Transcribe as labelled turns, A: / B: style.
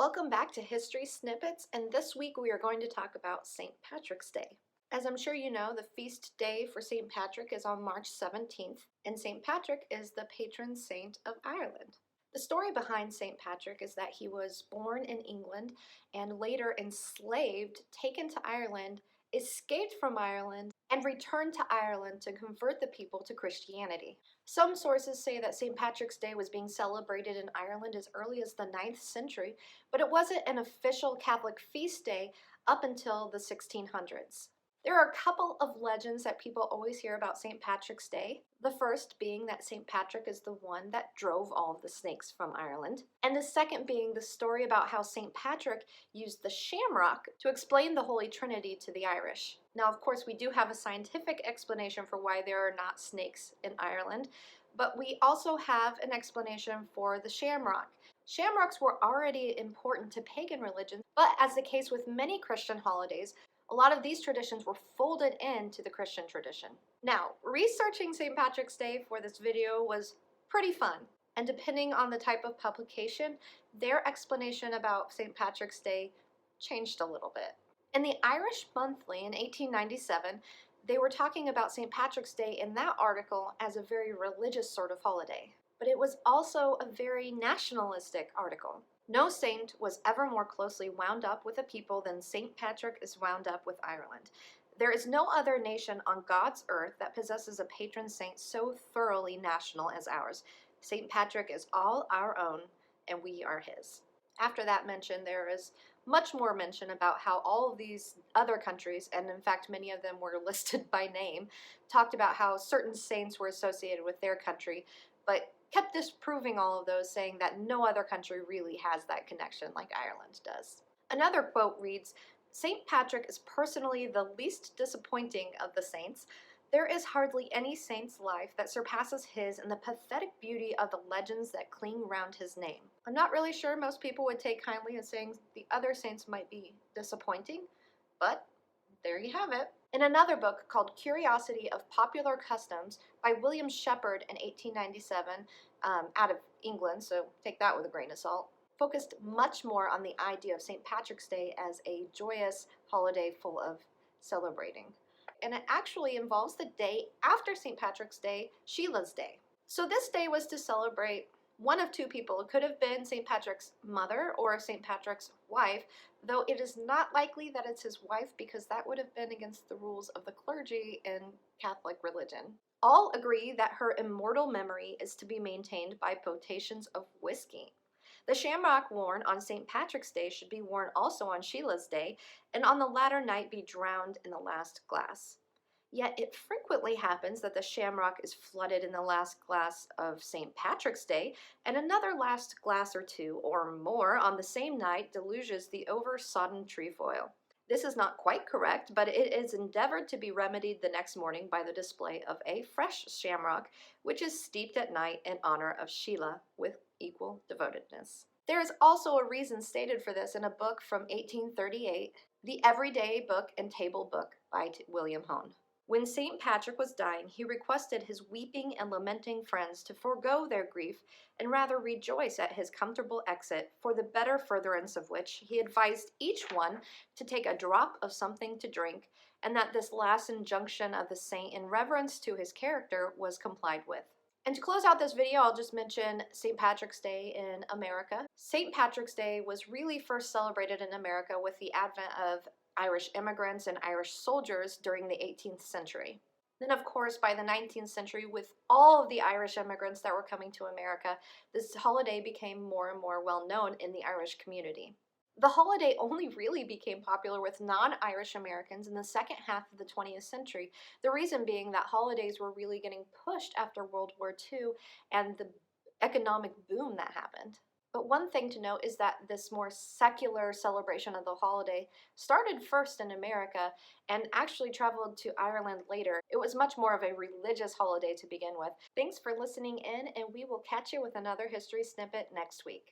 A: Welcome back to History Snippets, and this week we are going to talk about St. Patrick's Day. As I'm sure you know, the feast day for St. Patrick is on March 17th, and St. Patrick is the patron saint of Ireland. The story behind St. Patrick is that he was born in England and later enslaved, taken to Ireland, escaped from Ireland, and returned to Ireland to convert the people to Christianity. Some sources say that St. Patrick's Day was being celebrated in Ireland as early as the 9th century, but it wasn't an official Catholic feast day up until the 1600s. There are a couple of legends that people always hear about St. Patrick's Day. The first being that St. Patrick is the one that drove all of the snakes from Ireland. And the second being the story about how St. Patrick used the shamrock to explain the Holy Trinity to the Irish. Now, of course, we do have a scientific explanation for why there are not snakes in Ireland, but we also have an explanation for the shamrock. Shamrocks were already important to pagan religions, but as the case with many Christian holidays, a lot of these traditions were folded into the Christian tradition. Now, researching St. Patrick's Day for this video was pretty fun, and depending on the type of publication, their explanation about St. Patrick's Day changed a little bit. In the Irish Monthly in 1897, they were talking about St. Patrick's Day in that article as a very religious sort of holiday, but it was also a very nationalistic article. No saint was ever more closely wound up with a people than St. Patrick is wound up with Ireland. There is no other nation on God's earth that possesses a patron saint so thoroughly national as ours. St. Patrick is all our own, and we are his. After that mention, there is much more mention about how all of these other countries, and in fact many of them were listed by name, talked about how certain saints were associated with their country, but kept disproving all of those, saying that no other country really has that connection like Ireland does. Another quote reads, "St. Patrick is personally the least disappointing of the saints. There is hardly any saint's life that surpasses his in the pathetic beauty of the legends that cling round his name." I'm not really sure most people would take kindly in saying the other saints might be disappointing, but there you have it. In another book called Curiosity of Popular Customs by William Shepherd in 1897, out of England, so take that with a grain of salt, focused much more on the idea of St. Patrick's Day as a joyous holiday full of celebrating. And it actually involves the day after St. Patrick's Day, Sheila's Day. So this day was to celebrate one of two people. It could have been St. Patrick's mother or St. Patrick's wife, though it is not likely that it's his wife because that would have been against the rules of the clergy in Catholic religion. All agree that her immortal memory is to be maintained by potations of whiskey. The shamrock worn on St. Patrick's Day should be worn also on Sheila's Day, and on the latter night be drowned in the last glass. Yet it frequently happens that the shamrock is flooded in the last glass of St. Patrick's Day, and another last glass or two or more on the same night deluges the over-sodden trefoil. This is not quite correct, but it is endeavored to be remedied the next morning by the display of a fresh shamrock, which is steeped at night in honor of Sheila with equal devotedness. There is also a reason stated for this in a book from 1838, The Everyday Book and Table Book by William Hone. When St. Patrick was dying, he requested his weeping and lamenting friends to forego their grief and rather rejoice at his comfortable exit, for the better furtherance of which he advised each one to take a drop of something to drink, and that this last injunction of the saint in reverence to his character was complied with. And to close out this video, I'll just mention St. Patrick's Day in America. St. Patrick's Day was really first celebrated in America with the advent of Irish immigrants and Irish soldiers during the 18th century. Then, of course, by the 19th century, with all of the Irish immigrants that were coming to America, this holiday became more and more well known in the Irish community. The holiday only really became popular with non-Irish Americans in the second half of the 20th century, the reason being that holidays were really getting pushed after World War II and the economic boom that happened. But one thing to note is that this more secular celebration of the holiday started first in America and actually traveled to Ireland later. It was much more of a religious holiday to begin with. Thanks for listening in, and we will catch you with another history snippet next week.